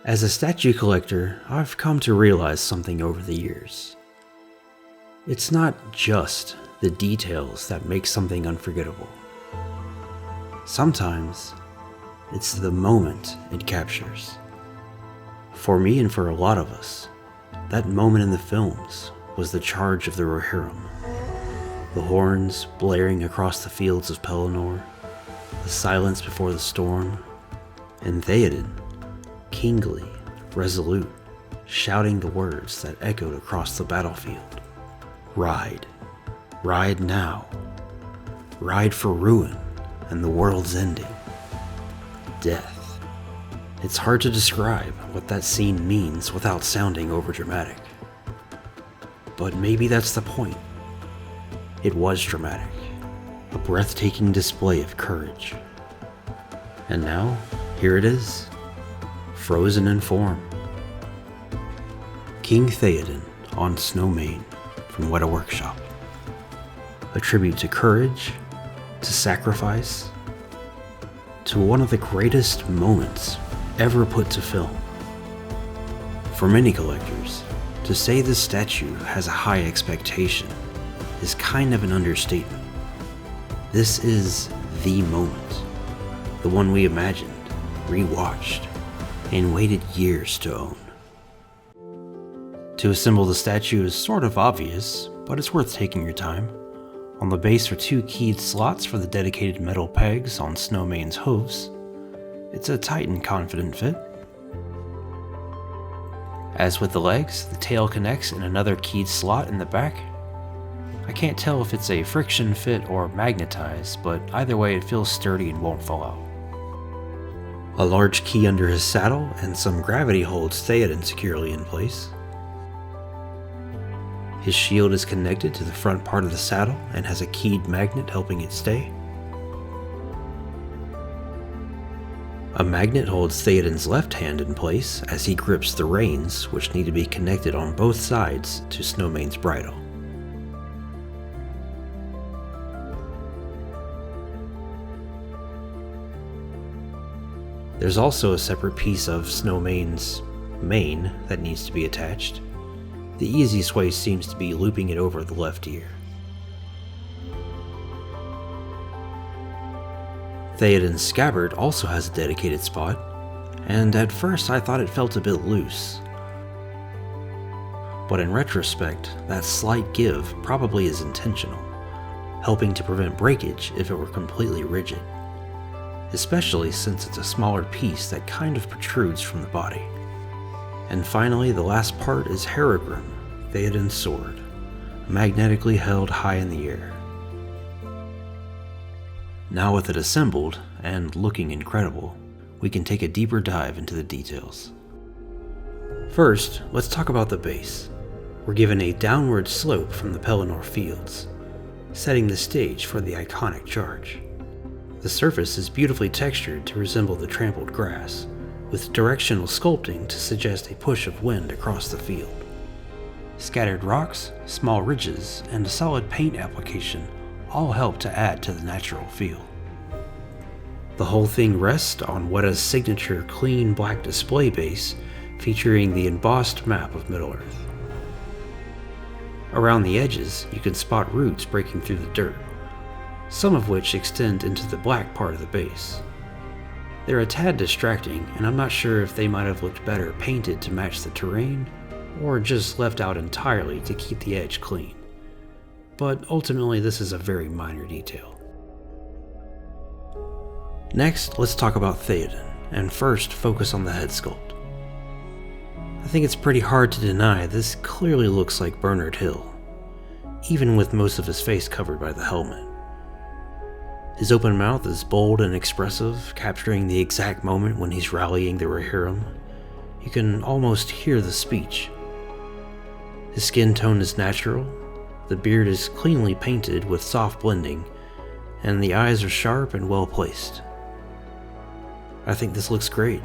As a statue collector, I've come to realize something over the years. It's not just the details that make something unforgettable. Sometimes, it's the moment it captures. For me and for a lot of us, that moment in the films was the charge of the Rohirrim. The horns blaring across the fields of Pelennor, the silence before the storm, and Theoden, kingly, resolute, shouting the words that echoed across the battlefield. Ride. Ride now. Ride for ruin and the world's ending. Death. It's hard to describe what that scene means without sounding overdramatic. But maybe that's the point. It was dramatic. A breathtaking display of courage. And now, here it is. Frozen in form. King Theoden on Snowmane from Weta Workshop. A tribute to courage, to sacrifice, to one of the greatest moments ever put to film. For many collectors, to say this statue has a high expectation is kind of an understatement. This is the moment, the one we imagined, rewatched, and waited years to own. To assemble the statue is sort of obvious, but it's worth taking your time. On the base are 2 keyed slots for the dedicated metal pegs on Snowmane's hooves. It's a tight and confident fit. As with the legs, the tail connects in another keyed slot in the back. I can't tell if it's a friction fit or magnetized, but either way it feels sturdy and won't fall out. A large key under his saddle and some gravity holds Theoden securely in place. His shield is connected to the front part of the saddle and has a keyed magnet helping it stay. A magnet holds Theoden's left hand in place as he grips the reins, which need to be connected on both sides to Snowmane's bridle. There's also a separate piece of Snowmane's mane that needs to be attached. The easiest way seems to be looping it over the left ear. Theoden's scabbard also has a dedicated spot, and at first I thought it felt a bit loose. But in retrospect, that slight give probably is intentional, helping to prevent breakage if it were completely rigid, especially since it's a smaller piece that kind of protrudes from the body. And finally, the last part is Rohirrim, Theoden's sword, magnetically held high in the air. Now with it assembled, and looking incredible, we can take a deeper dive into the details. First, let's talk about the base. We're given a downward slope from the Pelennor fields, setting the stage for the iconic charge. The surface is beautifully textured to resemble the trampled grass, with directional sculpting to suggest a push of wind across the field. Scattered rocks, small ridges, and a solid paint application all help to add to the natural feel. The whole thing rests on Weta's signature clean black display base featuring the embossed map of Middle-earth. Around the edges, you can spot roots breaking through the dirt, some of which extend into the black part of the base. They're a tad distracting, and I'm not sure if they might have looked better painted to match the terrain, or just left out entirely to keep the edge clean. But ultimately this is a very minor detail. Next, let's talk about Theoden, and first focus on the head sculpt. I think it's pretty hard to deny this clearly looks like Bernard Hill, even with most of his face covered by the helmet. His open mouth is bold and expressive, capturing the exact moment when he's rallying the Rohirrim. You can almost hear the speech. His skin tone is natural, the beard is cleanly painted with soft blending, and the eyes are sharp and well placed. I think this looks great.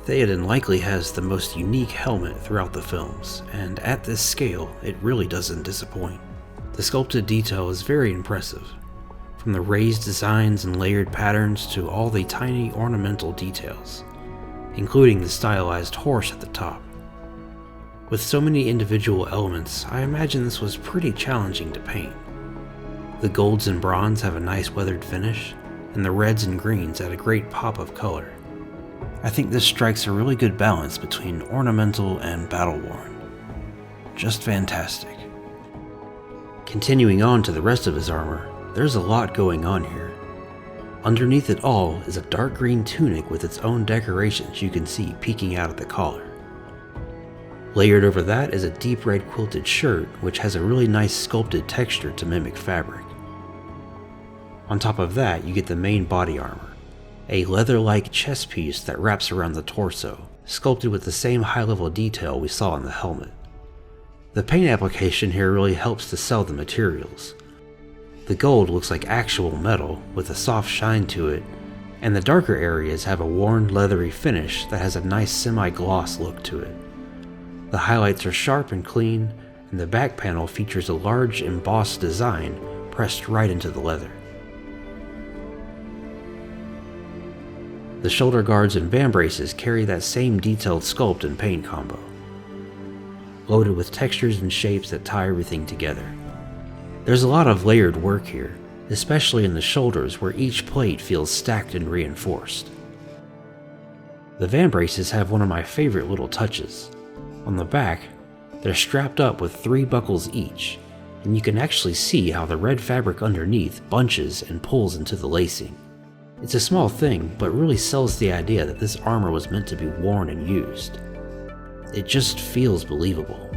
Theoden likely has the most unique helmet throughout the films, and at this scale, it really doesn't disappoint. The sculpted detail is very impressive, from the raised designs and layered patterns to all the tiny ornamental details. including the stylized horse at the top. With so many individual elements, I imagine this was pretty challenging to paint. The golds and bronze have a nice weathered finish, and the reds and greens add a great pop of color. I think this strikes a really good balance between ornamental and battle-worn. Just fantastic. Continuing on to the rest of his armor, there's a lot going on here. Underneath it all is a dark green tunic with its own decorations you can see peeking out at the collar. Layered over that is a deep red quilted shirt which has a really nice sculpted texture to mimic fabric. On top of that, you get the main body armor, a leather-like chest piece that wraps around the torso, sculpted with the same high-level detail we saw in the helmet. The paint application here really helps to sell the materials. The gold looks like actual metal with a soft shine to it, and the darker areas have a worn leathery finish that has a nice semi-gloss look to it. The highlights are sharp and clean, and the back panel features a large embossed design pressed right into the leather. The shoulder guards and vambraces carry that same detailed sculpt and paint combo, loaded with textures and shapes that tie everything together. There's a lot of layered work here, especially in the shoulders where each plate feels stacked and reinforced. The vambraces have one of my favorite little touches. On the back, they're strapped up with 3 buckles each, and you can actually see how the red fabric underneath bunches and pulls into the lacing. It's a small thing, but really sells the idea that this armor was meant to be worn and used. It just feels believable.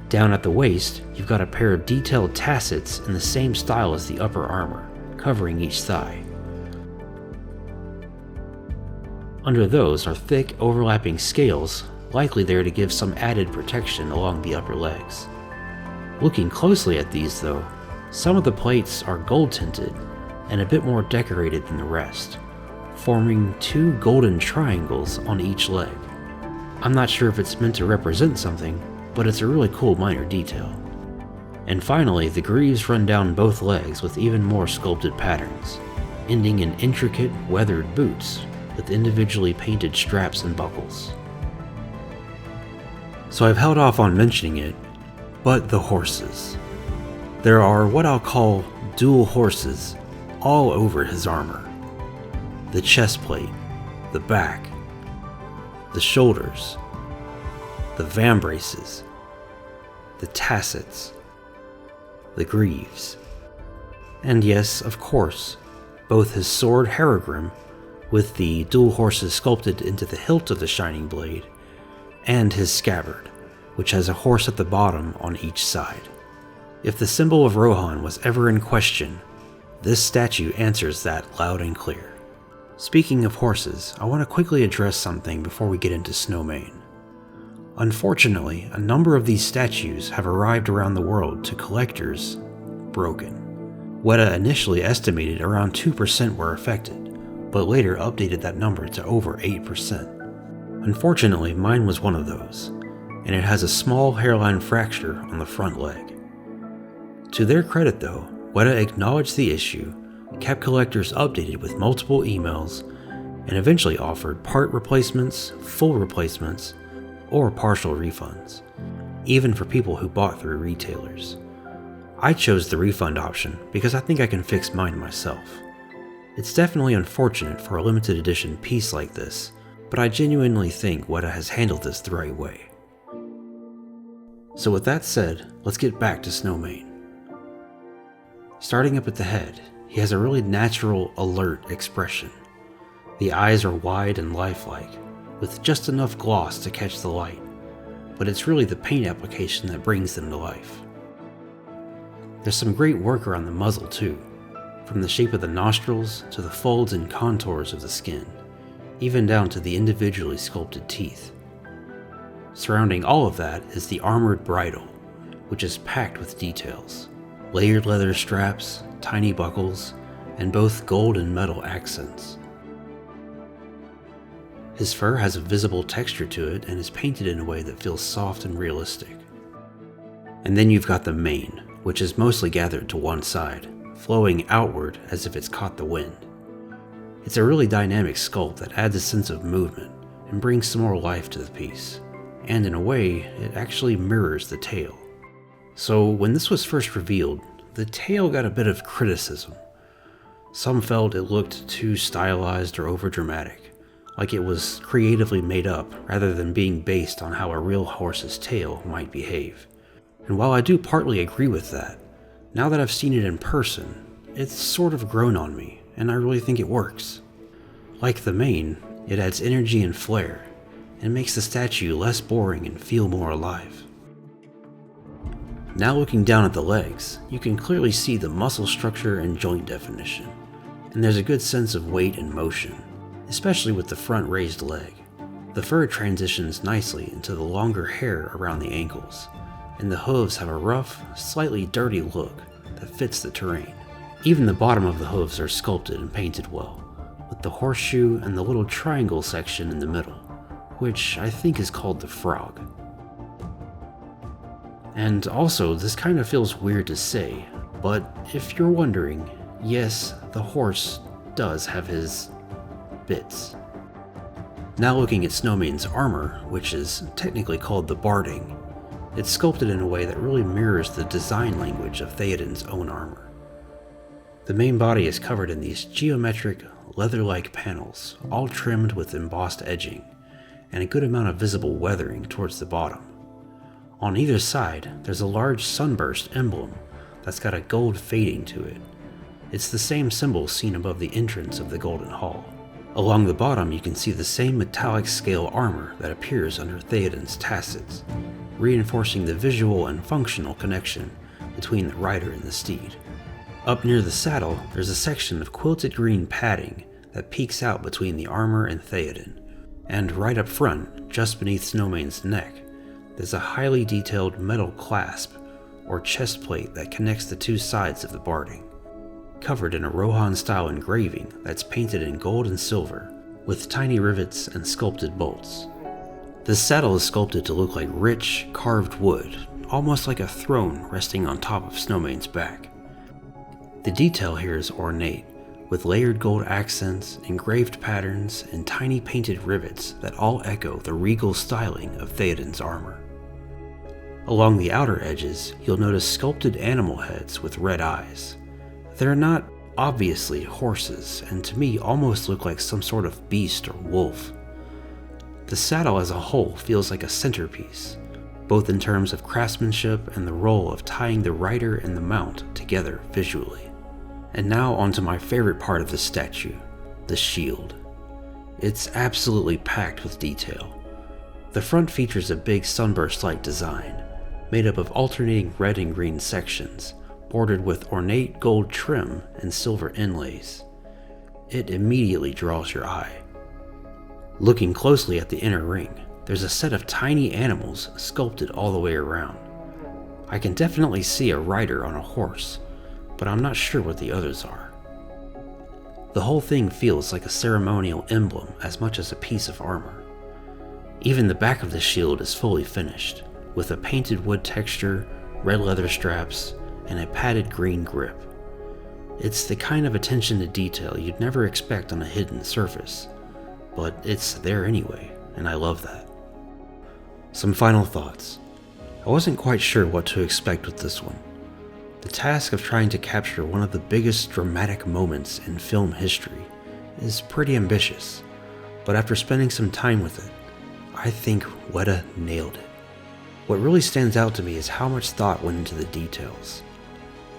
Down at the waist, you've got a pair of detailed tassets in the same style as the upper armor, covering each thigh. Under those are thick, overlapping scales, likely there to give some added protection along the upper legs. Looking closely at these though, some of the plates are gold tinted and a bit more decorated than the rest, forming 2 golden triangles on each leg. I'm not sure if it's meant to represent something, but it's a really cool minor detail. And finally, the greaves run down both legs with even more sculpted patterns, ending in intricate, weathered boots with individually painted straps and buckles. So I've held off on mentioning it, but the horses. There are what I'll call dual horses all over his armor. The chest plate, the back, the shoulders, the vambraces, the tassets, the greaves, and yes, of course, both his sword Harrogrim, with the dual horses sculpted into the hilt of the shining blade, and his scabbard, which has a horse at the bottom on each side. If the symbol of Rohan was ever in question, this statue answers that loud and clear. Speaking of horses, I want to quickly address something before we get into Snowmane. Unfortunately, a number of these statues have arrived around the world to collectors broken. Weta initially estimated around 2% were affected, but later updated that number to over 8%. Unfortunately, mine was one of those, and it has a small hairline fracture on the front leg. To their credit though, Weta acknowledged the issue, kept collectors updated with multiple emails, and eventually offered part replacements, full replacements, or partial refunds, even for people who bought through retailers. I chose the refund option because I think I can fix mine myself. It's definitely unfortunate for a limited edition piece like this, but I genuinely think Weta has handled this the right way. So with that said, let's get back to Snowmane. Starting up at the head, he has a really natural, alert expression. The eyes are wide and lifelike, with just enough gloss to catch the light, but it's really the paint application that brings them to life. There's some great work around the muzzle too, from the shape of the nostrils to the folds and contours of the skin, even down to the individually sculpted teeth. Surrounding all of that is the armored bridle, which is packed with details. Layered leather straps, tiny buckles, and both gold and metal accents. His fur has a visible texture to it and is painted in a way that feels soft and realistic. And then you've got the mane, which is mostly gathered to one side, flowing outward as if it's caught the wind. It's a really dynamic sculpt that adds a sense of movement and brings some more life to the piece, and in a way, it actually mirrors the tail. So when this was first revealed, the tail got a bit of criticism. Some felt it looked too stylized or overdramatic, like it was creatively made up rather than being based on how a real horse's tail might behave. And while I do partly agree with that, now that I've seen it in person, it's sort of grown on me, and I really think it works. Like the mane, it adds energy and flair, and makes the statue less boring and feel more alive. Now looking down at the legs, you can clearly see the muscle structure and joint definition, and there's a good sense of weight and motion, especially with the front raised leg. The fur transitions nicely into the longer hair around the ankles, and the hooves have a rough, slightly dirty look that fits the terrain. Even the bottom of the hooves are sculpted and painted well, with the horseshoe and the little triangle section in the middle, which I think is called the frog. And also, this kind of feels weird to say, but if you're wondering, yes, the horse does have his bits. Now looking at Snowmane's armor, which is technically called the barding, it's sculpted in a way that really mirrors the design language of Theoden's own armor. The main body is covered in these geometric, leather-like panels, all trimmed with embossed edging, and a good amount of visible weathering towards the bottom. On either side, there's a large sunburst emblem that's got a gold fading to it. It's the same symbol seen above the entrance of the Golden Hall. Along the bottom, you can see the same metallic scale armor that appears under Theoden's tassets, reinforcing the visual and functional connection between the rider and the steed. Up near the saddle, there's a section of quilted green padding that peeks out between the armor and Theoden, and right up front, just beneath Snowmane's neck, there's a highly detailed metal clasp or chest plate that connects the two sides of the barding, covered in a Rohan style engraving that's painted in gold and silver with tiny rivets and sculpted bolts. The saddle is sculpted to look like rich, carved wood, almost like a throne resting on top of Snowmane's back. The detail here is ornate, with layered gold accents, engraved patterns, and tiny painted rivets that all echo the regal styling of Theoden's armor. Along the outer edges, you'll notice sculpted animal heads with red eyes. They're not obviously horses, and to me almost look like some sort of beast or wolf. The saddle as a whole feels like a centerpiece, both in terms of craftsmanship and the role of tying the rider and the mount together visually. And now onto my favorite part of the statue, the shield. It's absolutely packed with detail. The front features a big sunburst-like design, made up of alternating red and green sections, bordered with ornate gold trim and silver inlays. It immediately draws your eye. Looking closely at the inner ring, there's a set of tiny animals sculpted all the way around. I can definitely see a rider on a horse, but I'm not sure what the others are. The whole thing feels like a ceremonial emblem as much as a piece of armor. Even the back of the shield is fully finished, with a painted wood texture, red leather straps, and a padded green grip. It's the kind of attention to detail you'd never expect on a hidden surface, but it's there anyway, and I love that. Some final thoughts. I wasn't quite sure what to expect with this one. The task of trying to capture one of the biggest dramatic moments in film history is pretty ambitious, but after spending some time with it, I think Weta nailed it. What really stands out to me is how much thought went into the details.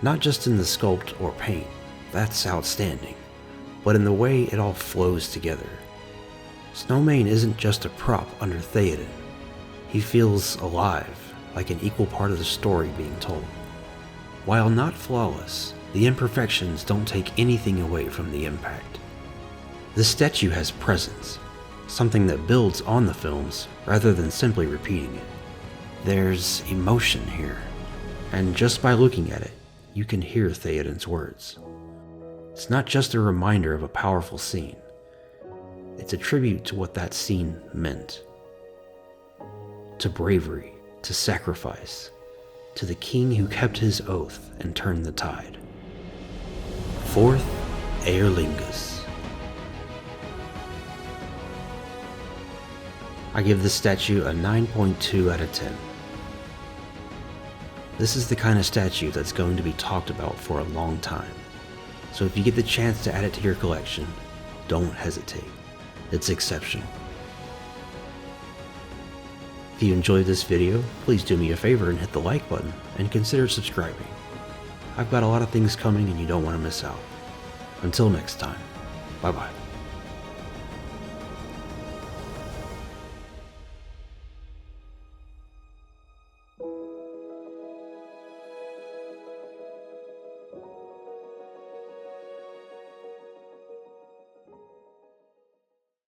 Not just in the sculpt or paint, that's outstanding, but in the way it all flows together. Snowmane isn't just a prop under Theoden. He feels alive, like an equal part of the story being told. While not flawless, the imperfections don't take anything away from the impact. The statue has presence, something that builds on the films rather than simply repeating it. There's emotion here, and just by looking at it, you can hear Theoden's words. It's not just a reminder of a powerful scene. It's a tribute to what that scene meant. To bravery, to sacrifice, to the king who kept his oath and turned the tide. Fourth, Eorlingas. I give this statue a 9.2 out of 10. This is the kind of statue that's going to be talked about for a long time. So if you get the chance to add it to your collection, don't hesitate. It's exceptional. If you enjoyed this video, please do me a favor and hit the like button and consider subscribing. I've got a lot of things coming and you don't want to miss out. Until next time, bye bye.